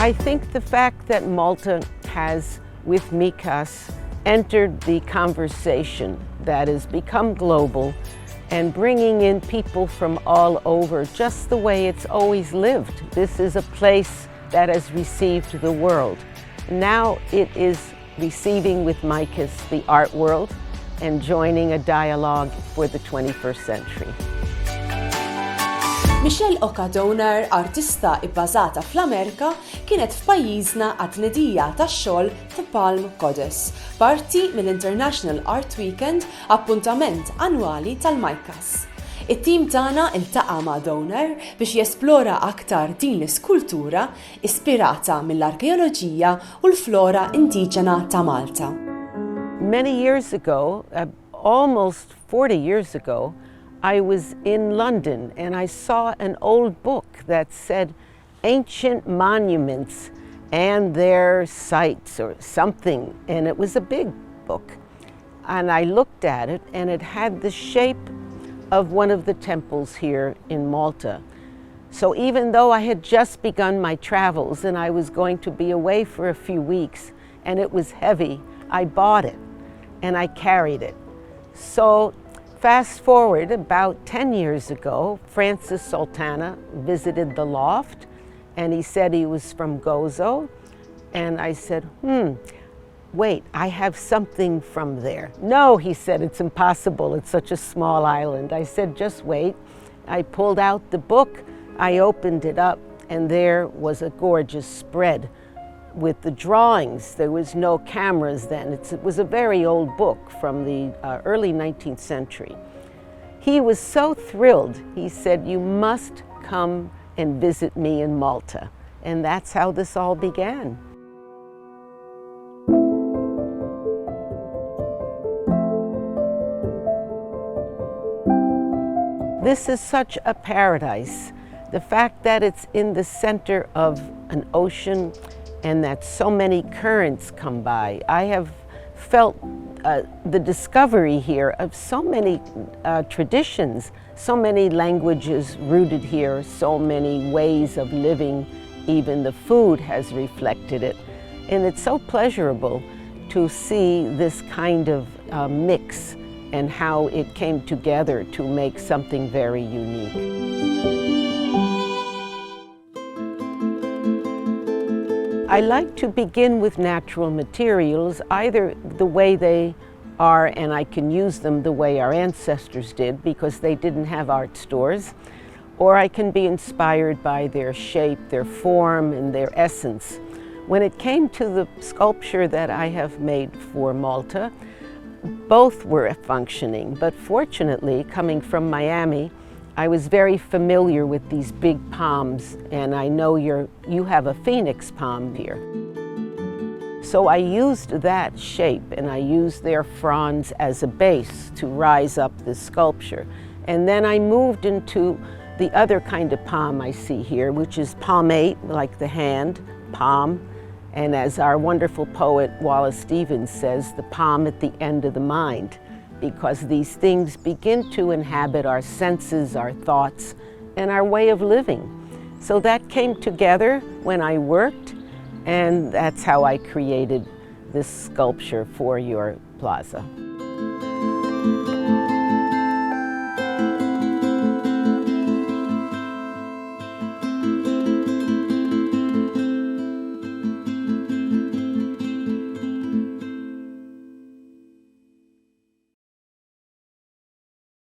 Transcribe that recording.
I think the fact that Malta has, with MICAS, entered the conversation that has become global and bringing in people from all over, just the way it's always lived. This is a place that has received the world. Now it is receiving with MICAS the art world and joining a dialogue for the 21st century. Michele Oka Doner, artista bbażata fl-Amerka, kienet f'pajjiżna ghat-tnedija tax-xogħol ta' Palm Godess, parti mill-International Art Weekend, appuntament anwali tal-MICAS. It-tim tagħna iltaqa' ma' Doner biex jesplora aktar din l-iskultura, ispirata mill-arkeoloġija u l-flora indiġena ta' Malta. Many years ago, almost 40 years ago, I was in London and I saw an old book that said ancient monuments and their sites or something, and it was a big book. And I looked at it and it had the shape of one of the temples here in Malta. So even though I had just begun my travels and I was going to be away for a few weeks and it was heavy, I bought it and I carried it. So fast forward about 10 years ago, Francis Sultana visited the loft and he said he was from Gozo. And I said, wait, I have something from there. No, he said, it's impossible, it's such a small island. I said, just wait. I pulled out the book, I opened it up, and there was a gorgeous spread with the drawings. There was no cameras then. It was a very old book from the early 19th century. He was so thrilled. He said, you must come and visit me in Malta. And that's how this all began. This is such a paradise. The fact that it's in the center of an ocean and that so many currents come by. I have felt the discovery here of so many traditions, so many languages rooted here, so many ways of living. Even the food has reflected it. And it's so pleasurable to see this kind of mix and how it came together to make something very unique. I like to begin with natural materials, either the way they are and I can use them the way our ancestors did because they didn't have art stores, or I can be inspired by their shape, their form, and their essence. When it came to the sculpture that I have made for Malta, both were functioning, but fortunately, coming from Miami, I was very familiar with these big palms, and I know you have a phoenix palm here. So I used that shape, and I used their fronds as a base to rise up this sculpture. And then I moved into the other kind of palm I see here, which is palmate, like the hand, palm, and as our wonderful poet Wallace Stevens says, the palm at the end of the mind, because these things begin to inhabit our senses, our thoughts, and our way of living. So that came together when I worked, and that's how I created this sculpture for your plaza.